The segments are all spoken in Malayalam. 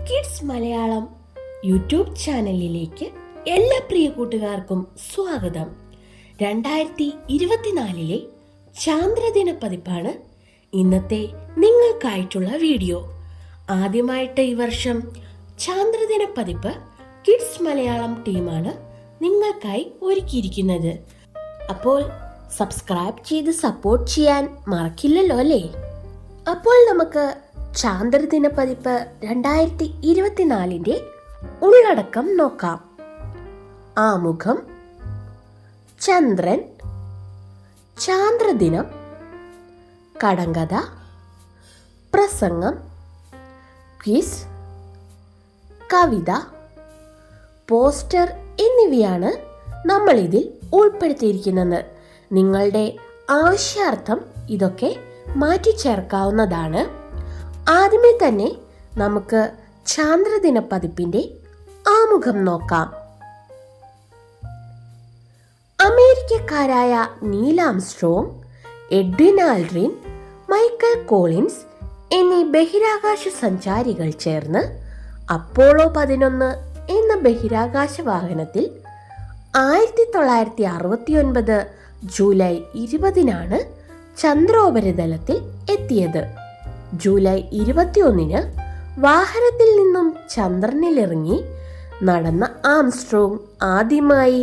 കിഡ്സ് മലയാളം യൂട്യൂബ് ചാനലിലേക്ക് എല്ലാ പ്രിയ കൂട്ടുകാർക്കും സ്വാഗതം. 2024 ചാന്ദ്രദിന പതിപ്പാണ് ഇന്നത്തെ നിങ്ങൾക്കായിട്ടുള്ള വീഡിയോ. ആദ്യമായിട്ട് ഈ വർഷം ചാന്ദ്രദിന പതിപ്പ് കിഡ്സ് മലയാളം ടീമാണ് നിങ്ങൾക്കായി ഒരുക്കിയിരിക്കുന്നത്. അപ്പോൾ സബ്സ്ക്രൈബ് ചെയ്ത് സപ്പോർട്ട് ചെയ്യാൻ മറക്കില്ലല്ലോ അല്ലേ? അപ്പോൾ നമുക്ക് ചാന്ദ്രദിന പതിപ്പ് 2024 ഉള്ളടക്കം നോക്കാം. ആമുഖം, ചന്ദ്രൻ, ചാന്ദ്രദിനം, കടങ്കഥ, പ്രസംഗം, ക്വിസ്, കവിത, പോസ്റ്റർ എന്നിവയാണ് നമ്മൾ ഇതിൽ ഉൾപ്പെടുത്തിയിരിക്കുന്നത്. നിങ്ങളുടെ ആവശ്യാർത്ഥം ഇതൊക്കെ മാറ്റിച്ചേർക്കാവുന്നതാണ്. ആദ്യമേ തന്നെ നമുക്ക് ചാന്ദ്രദിന പതിപ്പിന്റെ ആമുഖം നോക്കാം. അമേരിക്കക്കാരായ Neil Armstrong, Edwin Aldrin, Michael Collins എന്നീ ബഹിരാകാശ സഞ്ചാരികൾ ചേർന്ന് അപ്പോളോ 11 എന്ന ബഹിരാകാശ വാഹനത്തിൽ 1969 ജൂലൈ 20 ചന്ദ്രോപരിതലത്തിൽ എത്തിയത്. ജൂലൈ 21 വാഹനത്തിൽ നിന്നും ചന്ദ്രനിലിറങ്ങി നടന്ന ആംസ്ട്രോങ് ആദ്യമായി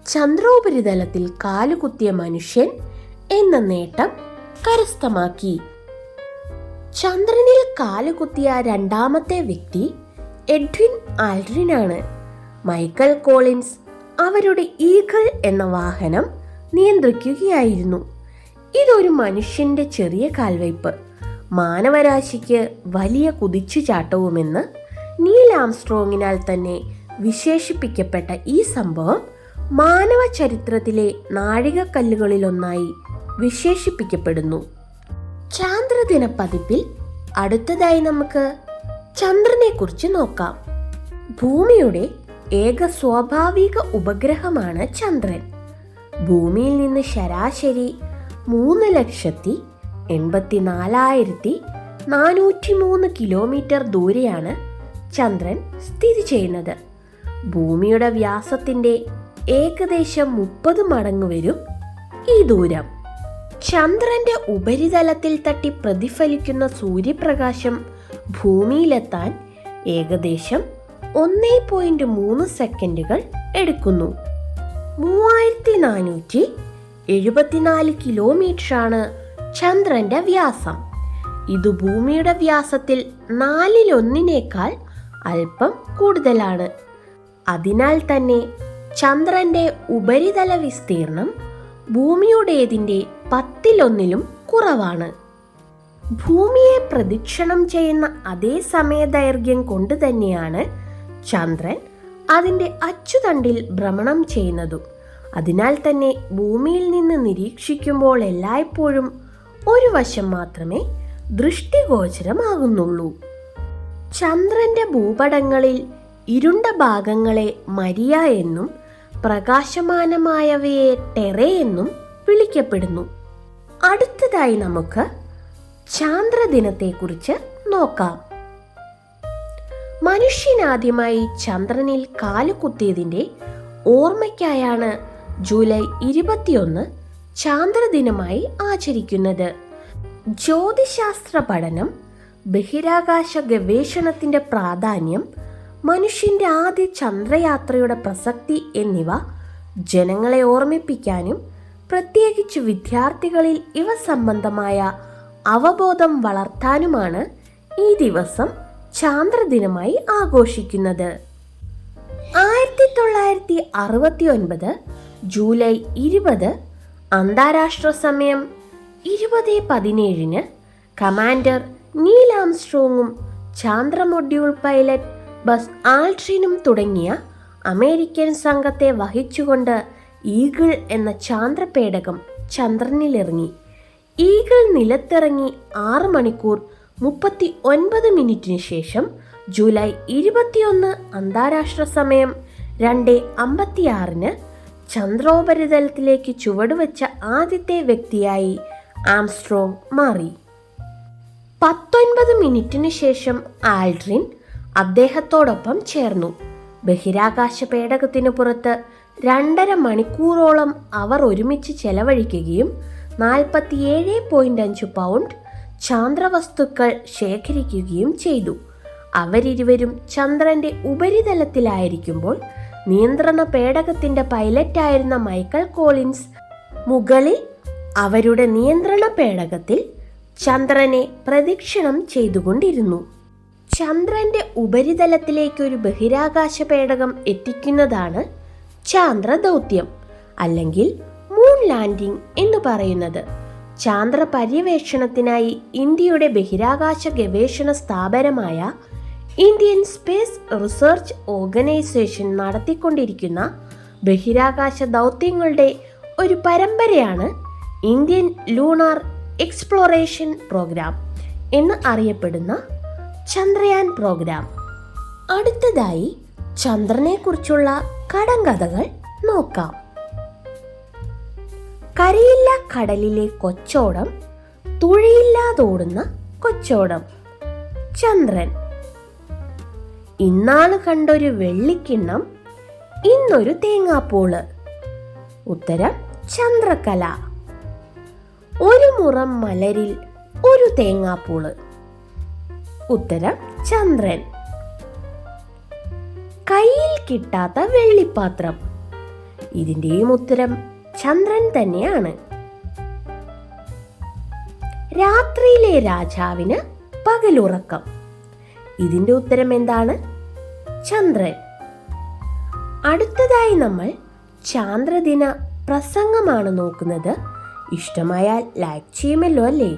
ചന്ദ്രോപരിതലത്തിൽ കാലുകുത്തിയ മനുഷ്യൻ എന്ന നേട്ടം കരസ്ഥമാക്കി. ചന്ദ്രനിൽ കാലുകുത്തിയ രണ്ടാമത്തെ വ്യക്തി എഡ്വിൻ ആൽഡ്രിനാണ്. മൈക്കൽ കോളിൻസ് അവരുടെ ഈഗിൾ എന്ന വാഹനം നിയന്ത്രിക്കുകയായിരുന്നു. ഇതൊരു മനുഷ്യന്റെ ചെറിയ കാൽവയ്പ്, മാനവരാശിക്ക് വലിയ കുതിച്ചുചാട്ടവുമെന്ന് നീൽ ആംസ്ട്രോങ്ങിനാൽ തന്നെ വിശേഷിപ്പിക്കപ്പെട്ട ഈ സംഭവം മാനവ ചരിത്രത്തിലെ നാഴികക്കല്ലുകളിലൊന്നായി വിശേഷിപ്പിക്കപ്പെടുന്നു. ചാന്ദ്രദിന പതിപ്പിൽ അടുത്തതായി നമുക്ക് ചന്ദ്രനെ കുറിച്ച് നോക്കാം. ഭൂമിയുടെ ഏക സ്വാഭാവിക ഉപഗ്രഹമാണ് ചന്ദ്രൻ. ഭൂമിയിൽ നിന്ന് ശരാശരി 3,84,403 കിലോമീറ്റർ ദൂരെയാണ് ചന്ദ്രൻ സ്ഥിതി ചെയ്യുന്നത്. ഭൂമിയുടെ വ്യാസത്തിന്റെ ഏകദേശം 30 മടങ്ങ് വരും ഈ ദൂരം. ചന്ദ്രന്റെ ഉപരിതലത്തിൽ തട്ടി പ്രതിഫലിക്കുന്ന സൂര്യപ്രകാശം ഭൂമിയിലെത്താൻ ഏകദേശം 1.3 സെക്കൻഡുകൾ എടുക്കുന്നു. 3474 കിലോമീറ്ററാണ് ചന്ദ്രന്റെ വ്യാസം. ഇത് ഭൂമിയുടെ വ്യാസത്തിൽ 1/4 അല്പം കൂടുതലാണ്. അതിനാൽ തന്നെ ചന്ദ്രന്റെ ഉപരിതല വിസ്തീർണം ഭൂമിയുടേതിന്റെ 10 കുറവാണ്. ഭൂമിയെ പ്രദക്ഷിണം ചെയ്യുന്ന അതേ സമയദൈർഘ്യം കൊണ്ട് തന്നെയാണ് ചന്ദ്രൻ അതിന്റെ അച്ചുതണ്ടിൽ ഭ്രമണം ചെയ്യുന്നതും. അതിനാൽ തന്നെ ഭൂമിയിൽ നിന്ന് നിരീക്ഷിക്കുമ്പോൾ എല്ലായ്പ്പോഴും ഒരു വശം മാത്രമേ ദൃഷ്ടിഗോചരമാകുന്നുള്ളൂ. ചന്ദ്രന്റെ ഭൂപടങ്ങളിൽ ഇരുണ്ട ഭാഗങ്ങളെ മരിയ എന്നും പ്രകാശമാനമായവയെ ടെറേ എന്നും വിളിക്കപ്പെടുന്നു. അടുത്തതായി നമുക്ക് ചാന്ദ്രദിനത്തെക്കുറിച്ച് നോക്കാം. മനുഷ്യനാദ്യമായി ചന്ദ്രനിൽ കാലുകുത്തിയതിന്റെ ഓർമ്മയ്ക്കായാണ് ജൂലൈ 21 ചാന്ദ്രദിനമായി ആചരിക്കുന്നത്. ജ്യോതിശാസ്ത്ര പഠനം, ബഹിരാകാശ ഗവേഷണത്തിന്റെ പ്രാധാന്യം, മനുഷ്യന്റെ ആദ്യ ചന്ദ്രയാത്രയുടെ പ്രസക്തി എന്നിവ ജനങ്ങളെ ഓർമ്മിപ്പിക്കാനും പ്രത്യേകിച്ച് വിദ്യാർത്ഥികളിൽ ഇവ സംബന്ധമായ അവബോധം വളർത്താനുമാണ് ഈ ദിവസം ചാന്ദ്രദിനമായി ആഘോഷിക്കുന്നത്. 1969 ജൂലൈ 20 അന്താരാഷ്ട്ര സമയം 20:17 കമാൻഡർ നീൽ ആംസ്ട്രോങ്ങും ചാന്ദ്ര മൊഡ്യൂൾ പൈലറ്റ് ബസ് ആൾഡ്രിനും തുടങ്ങിയ അമേരിക്കൻ സംഘത്തെ വഹിച്ചുകൊണ്ട് ഈഗിൾ എന്ന ചാന്ദ്രപേടകം ചന്ദ്രനിലിറങ്ങി. ഈഗിൾ നിലത്തിറങ്ങി 6 മണിക്കൂർ 39 മിനിറ്റിന് ശേഷം ജൂലൈ 21 അന്താരാഷ്ട്ര സമയം 2:56 ചന്ദ്രോപരിതലത്തിലേക്ക് ചുവടുവെച്ച ആദ്യത്തെ വ്യക്തിയായി ആംസ്ട്രോങ് മാറി. 19 മിനിറ്റിന് ശേഷം ആൽഡ്രിൻ അദ്ദേഹത്തോടൊപ്പം ചേർന്നു. ബഹിരാകാശ പേടകത്തിനു പുറത്ത് 2.5 മണിക്കൂറോളം അവർ ഒരുമിച്ച് ചെലവഴിക്കുകയും 47.5 പൗണ്ട് ചാന്ദ്രവസ്തുക്കൾ ശേഖരിക്കുകയും ചെയ്തു. അവരിരുവരും ചന്ദ്രന്റെ ഉപരിതലത്തിലായിരിക്കുമ്പോൾ നിയന്ത്രണ പേടകത്തിന്റെ പൈലറ്റായിരുന്ന മൈക്കൽ കോളിൻസ് മുകളിൽ അവരുടെ നിയന്ത്രണ പേടകത്തിൽ ചന്ദ്രനെ പ്രദക്ഷിണം ചെയ്തുകൊണ്ടിരുന്നു. ചന്ദ്രന്റെ ഉപരിതലത്തിലേക്ക് ഒരു ബഹിരാകാശ പേടകം എത്തിക്കുന്നതാണ് ചാന്ദ്ര ദൗത്യം, അല്ലെങ്കിൽ മൂൺ ലാൻഡിംഗ് എന്ന് പറയുന്നത്. ചാന്ദ്ര പര്യവേഷണത്തിനായി ഇന്ത്യയുടെ ബഹിരാകാശ ഗവേഷണ സ്ഥാപനമായ ഇന്ത്യൻ സ്പേസ് റിസർച്ച് ഓർഗനൈസേഷൻ നടത്തിക്കൊണ്ടിരിക്കുന്ന ബഹിരാകാശ ദൗത്യങ്ങളുടെ ഒരു പരമ്പരയാണ് ഇന്ത്യൻ ലൂണാർ എക്സ്പ്ലോറേഷൻ പ്രോഗ്രാം എന്ന് അറിയപ്പെടുന്ന ചന്ദ്രയാൻ പ്രോഗ്രാം. അടുത്തതായി ചന്ദ്രനെക്കുറിച്ചുള്ള കടങ്കഥകൾ നോക്കാം. കരയില്ല കടലിലെ കൊച്ചോടം, തുഴയില്ലാതോടുന്ന കൊച്ചോടം. ചന്ദ്രൻ. ഇന്നാള് കണ്ടൊരു വെള്ളിക്കിണ്ണം, ഇന്നൊരു തേങ്ങാപ്പൂള്. ഉത്തരം ചന്ദ്രകല. ഒരു മുറം മലരിൽ ഒരു തേങ്ങാപ്പൂള്. ഉത്തരം ചന്ദ്രൻ. കയ്യിൽ കിട്ടാത്ത വെള്ളിപ്പാത്രം. ഇതിന്റെയും ഉത്തരം ചന്ദ്രൻ തന്നെയാണ്. രാത്രിയിലെ രാജാവിന് പകലുറക്കം. ഇതിന്റെ ഉത്തരം എന്താണ്? ചന്ദ്രൻ. അടുത്തതായി നമ്മൾ ചാന്ദ്രദിന പ്രസംഗമാണ് നോക്കുന്നത്. ഇഷ്ടമായാൽ ലൈക്ക് ചെയ്യുമല്ലോ അല്ലേ?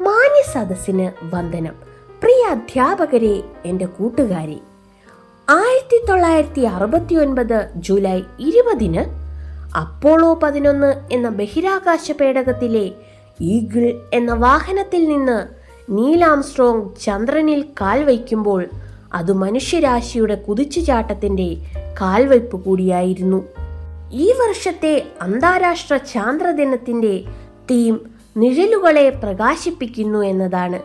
മാന്യ സദസ്സിന് വന്ദനം. പ്രിയ അധ്യാപകരെ, എൻ്റെ കൂട്ടുകാരെ, 1969 ജൂലൈ 20 അപ്പോളോ 11 എന്ന ബഹിരാകാശ പേടകത്തിലെ ഈഗിൾ എന്ന വാഹനത്തിൽ നിന്ന് നീൽ ആംസ്ട്രോങ് ചന്ദ്രനിൽ കാൽ വയ്ക്കുമ്പോൾ അത് മനുഷ്യരാശിയുടെ കുതിച്ചുചാട്ടത്തിന്റെ കാൽവയ്പ് കൂടിയായിരുന്നു. ഈ വർഷത്തെ അന്താരാഷ്ട്ര ചാന്ദ്രദിനത്തിന്റെ തീം നിഴലുകളെ പ്രകാശിപ്പിക്കുന്നു എന്നതാണ്.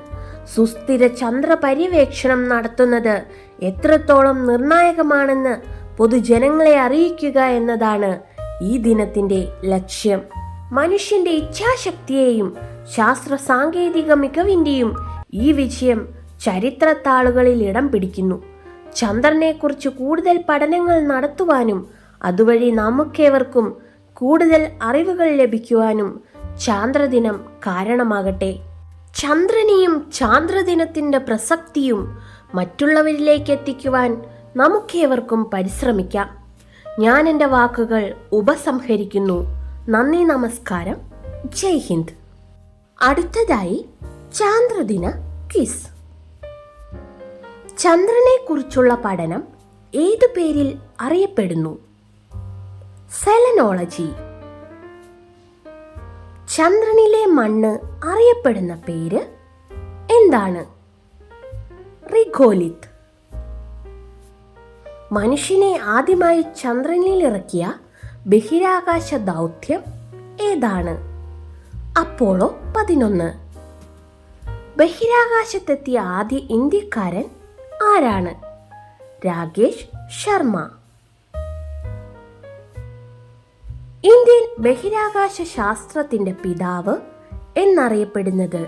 സുസ്ഥിര ചന്ദ്ര പര്യവേക്ഷണം നടത്തുന്നത് എത്രത്തോളം നിർണായകമാണെന്ന് പൊതുജനങ്ങളെ അറിയിക്കുക എന്നതാണ് ഈ ദിനത്തിന്റെ ലക്ഷ്യം. മനുഷ്യന്റെ ഇച്ഛാശക്തിയെയും ശാസ്ത്ര സാങ്കേതിക മികവിന്റെയും ഈ വിജയം ചരിത്രത്താളുകളിൽ ഇടം പിടിക്കുന്നു. ചന്ദ്രനെക്കുറിച്ച് കൂടുതൽ പഠനങ്ങൾ നടത്തുവാനും അതുവഴി നമുക്കേവർക്കും കൂടുതൽ അറിവുകൾ ലഭിക്കുവാനും ചാന്ദ്രദിനം കാരണമാകട്ടെ. ചന്ദ്രനെയും ചാന്ദ്രദിനത്തിന്റെ പ്രസക്തിയും മറ്റുള്ളവരിലേക്ക് എത്തിക്കുവാൻ നമുക്കേവർക്കും പരിശ്രമിക്കാം. ഞാൻ എൻ്റെ വാക്കുകൾ ഉപസംഹരിക്കുന്നു. നന്ദി, നമസ്കാരം, ജയ് ഹിന്ദ്. അടുത്തതായി ചാന്ദ്രദിന ക്വിസ്. ചന്ദ്രനെ കുറിച്ചുള്ള പഠനം ഏതു പേരിൽ അറിയപ്പെടുന്നു? സെലനോളജി. ചന്ദ്രനിലെ മണ്ണ് അറിയപ്പെടുന്ന പേര് എന്താണ്? റിഗോലിത്ത്. മനുഷ്യനെ ആദ്യമായി ചന്ദ്രനിൽ ഇറക്കിയ ബഹിരാകാശ ദൗത്യം ഏതാണ്? അപ്പോളോ 11. ബഹിരാകാശത്തെത്തിയ ആദ്യ ഇന്ത്യക്കാരൻ ആരാണ്? രാകേഷ് ശർമ്മ. ഇന്ത്യൻ ബഹിരാകാശ ശാസ്ത്രത്തിന്റെ പിതാവ് എന്നറിയപ്പെടുന്നത്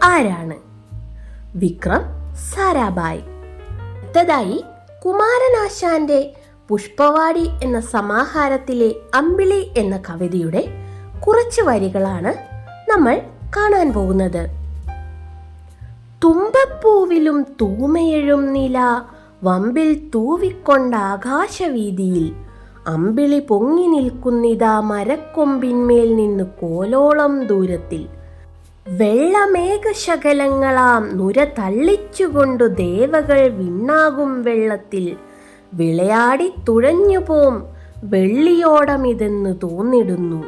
ആരാണ്? വിക്രം സാരാഭായ്. അടുത്തതായി കുമാരനാശാന്റെ പുഷ്പവാടി എന്ന സമാഹാരത്തിലെ അമ്പിളി എന്ന കവിതയുടെ കുറച്ച് വരികളാണ് നമ്മൾ കാണാൻ പോകുന്നത്. തുമ്പപ്പൂവിലും തൂമയഴും നില വമ്പിൽ തൂവിക്കൊണ്ട ആകാശവീതിയിൽ അമ്പിളി പൊങ്ങി നിൽക്കുന്നിതാ മരക്കൊമ്പിന്മേൽ നിന്ന് കോലോളം ദൂരത്തിൽ. വെള്ളമേഘശകലങ്ങളാം നുര തള്ളിച്ചുകൊണ്ടു ദേവകൾ വിണ്ണാകും വെള്ളത്തിൽ വിളയാടി തുഴഞ്ഞുപോം വെള്ളിയോടമിതെന്ന് തോന്നിടുന്നു.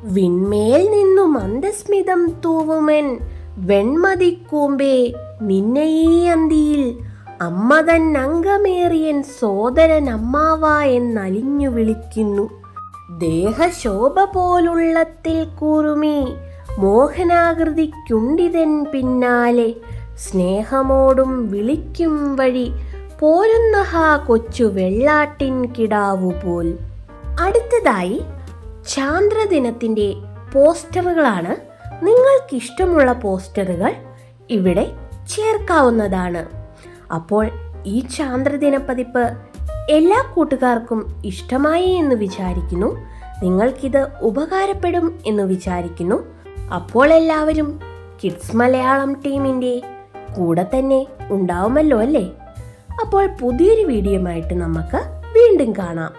വിൺമേൽ നിന്നു മന്ദസ്മിതം തൂവുമെൻ വെൺമതിക്കൂമ്പേ നിന്നെ ഈ അന്തിയിൽ അമ്മതൻ അംഗമേറിയൻ സോദരൻ അമ്മാവ എന്നലിഞ്ഞു വിളിക്കുന്നു. ദേഹശോഭ പോലുള്ളത്തിൽ കൂറുമി മോഹനാകൃതിക്കുണ്ടിതൻ പിന്നാലെ സ്നേഹമോടും വിളിക്കും വഴി പോരുന്ന ഹാ കൊച്ചു വെള്ളാട്ടിൻ കിടാവുപോൽ. അടുത്തതായി ചാന്ദ്രദിനത്തിൻ്റെ പോസ്റ്ററുകളാണ്. നിങ്ങൾക്കിഷ്ടമുള്ള പോസ്റ്ററുകൾ ഇവിടെ ചേർക്കാവുന്നതാണ്. അപ്പോൾ ഈ ചാന്ദ്രദിന പതിപ്പ് എല്ലാ കൂട്ടുകാർക്കും ഇഷ്ടമായി എന്ന് വിചാരിക്കുന്നു. നിങ്ങൾക്കിത് ഉപകാരപ്പെടും എന്ന് വിചാരിക്കുന്നു. അപ്പോൾ എല്ലാവരും കിഡ്സ് മലയാളം ടീമിൻ്റെ കൂടെ തന്നെ ഉണ്ടാവുമല്ലോ അല്ലേ? അപ്പോൾ പുതിയൊരു വീഡിയോയുമായിട്ട് നമുക്ക് വീണ്ടും കാണാം.